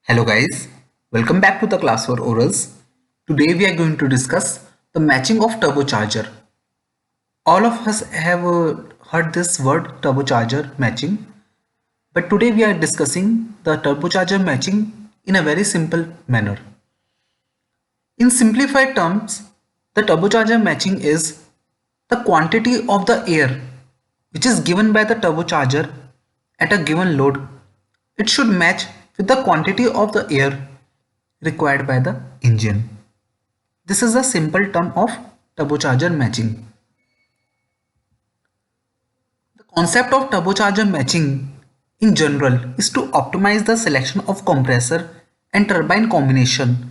Hello guys, welcome back to the class for orals. Today we are going to discuss the matching of turbocharger. All of us have heard this word turbocharger matching, but today we are discussing the turbocharger matching in a very simple manner. In simplified terms, the turbocharger matching is the quantity of the air which is given by the turbocharger at a given load. It should match with the quantity of the air required by the engine. This is a simple term of turbocharger matching. The concept of turbocharger matching in general is to optimize the selection of compressor and turbine combination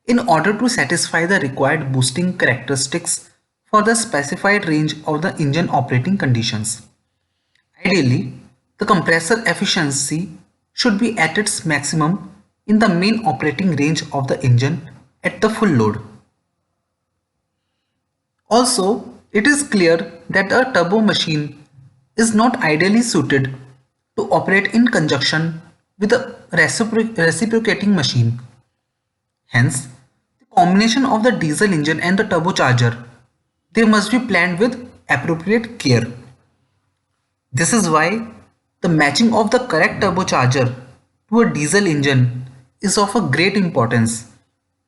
in order to satisfy the required boosting characteristics for the specified range of the engine operating conditions. Ideally, the compressor efficiency should be at its maximum in the main operating range of the engine at the full load. Also, it is clear that a turbo machine is not ideally suited to operate in conjunction with a reciprocating machine. Hence, the combination of the diesel engine and the turbocharger, they must be planned with appropriate care. This is why the matching of the correct turbocharger to a diesel engine is of a great importance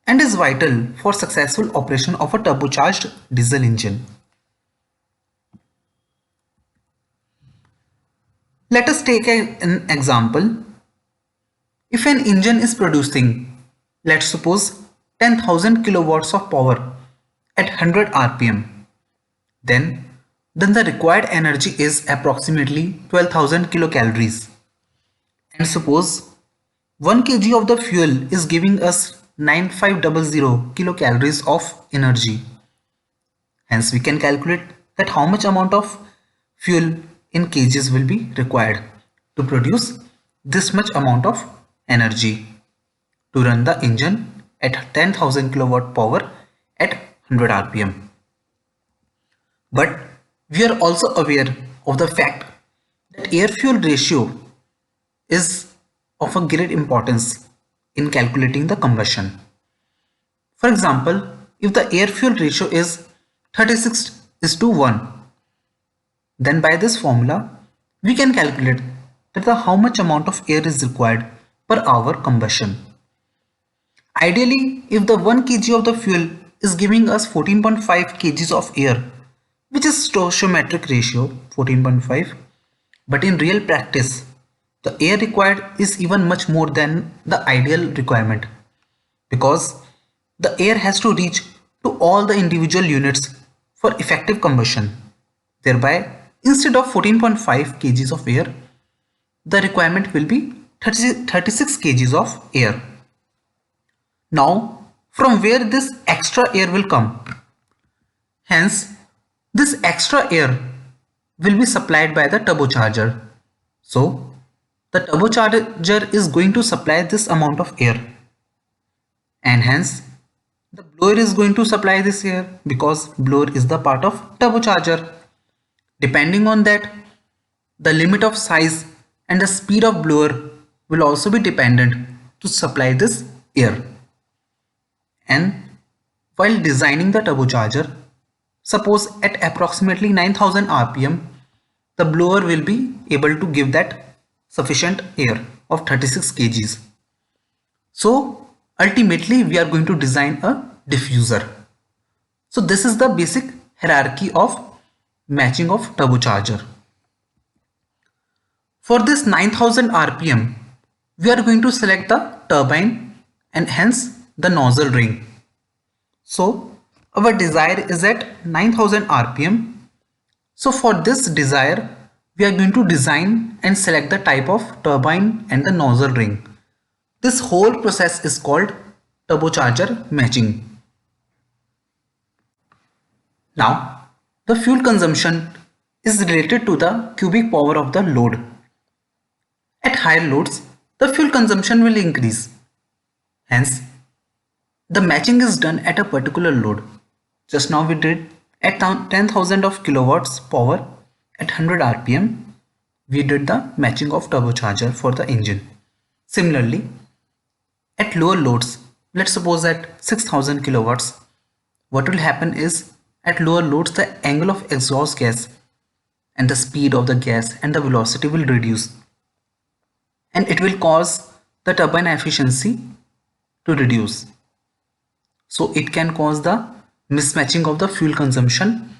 and is vital for successful operation of a turbocharged diesel engine. Let us take an example. If an engine is producing, let's suppose 10,000 kilowatts of power at 100 rpm, then the required energy is approximately 12,000 kilocalories. And suppose 1 kg of the fuel is giving us 9500 kilocalories of energy. Hence we can calculate that how much amount of fuel in kgs will be required to produce this much amount of energy to run the engine at 10,000 kilowatt power at 100 rpm. But we are also aware of the fact that air fuel ratio is of a great importance in calculating the combustion. For example, if the air fuel ratio is 36:1, then by this formula we can calculate that how much amount of air is required per hour combustion. Ideally, if the 1 kg of the fuel is giving us 14.5 kgs of air, which is stoichiometric ratio 14.5, but in real practice the air required is even much more than the ideal requirement, because the air has to reach to all the individual units for effective combustion. Thereby, instead of 14.5 kgs of air, the requirement will be 36 kgs of air. Now, from where this extra air will come? Hence, this extra air will be supplied by the turbocharger. So, the turbocharger is going to supply this amount of air, and hence the blower is going to supply this air because blower is the part of turbocharger. Depending on that, the limit of size and the speed of blower will also be dependent to supply this air. And while designing the turbocharger, suppose at approximately 9,000 rpm, the blower will be able to give that sufficient air of 36 kgs. So ultimately we are going to design a diffuser. So this is the basic hierarchy of matching of turbocharger. For this 9,000 rpm, we are going to select the turbine and hence the nozzle ring. So our desire is at 9,000 rpm. So for this desire, we are going to design and select the type of turbine and the nozzle ring. This whole process is called turbocharger matching. Now, the fuel consumption is related to the cubic power of the load. At higher loads, the fuel consumption will increase. Hence, the matching is done at a particular load. Just now we did at 10,000 of kilowatts power at 100 rpm, we did the matching of turbocharger for the engine. Similarly, At lower loads, let's suppose at 6000 kilowatts, what will happen is at lower loads the angle of exhaust gas and the speed of the gas and the velocity will reduce, and it will cause the turbine efficiency to reduce. So it can cause the mismatching of the fuel consumption,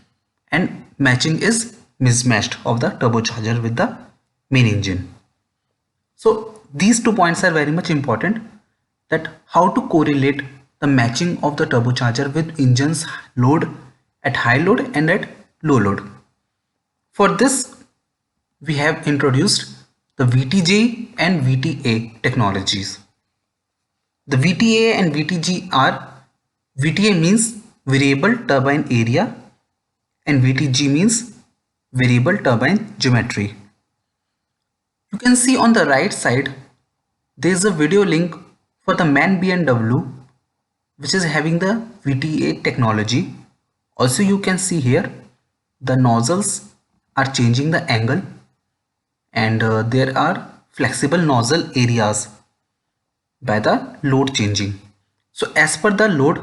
and matching is mismatched of the turbocharger with the main engine. So these 2 points are very much important, that how to correlate the matching of the turbocharger with engine's load at high load and at low load. For this, we have introduced the VTJ and VTA technologies. The VTA and VTG are, VTA means variable turbine area and VTG means variable turbine geometry. You can see on the right side there is a video link for the MAN B&W which is having the VTA technology. Also you can see here the nozzles are changing the angle, and there are flexible nozzle areas by the load changing. So as per the load,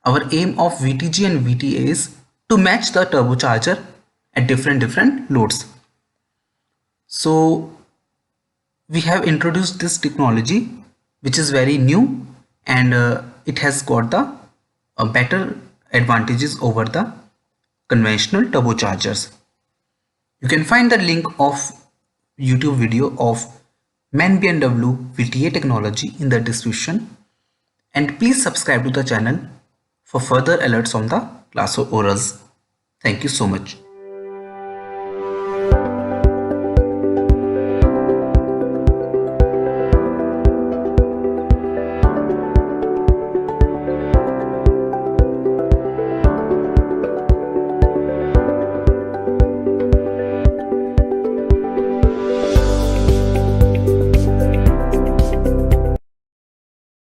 our aim of VTG and VTA is to match the turbocharger at different loads. So we have introduced this technology which is very new, and it has got the better advantages over the conventional turbochargers. You can find the link of YouTube video of MAN B&W VTA technology in the description, and please subscribe to the channel for further alerts on the class of orals. Thank you so much.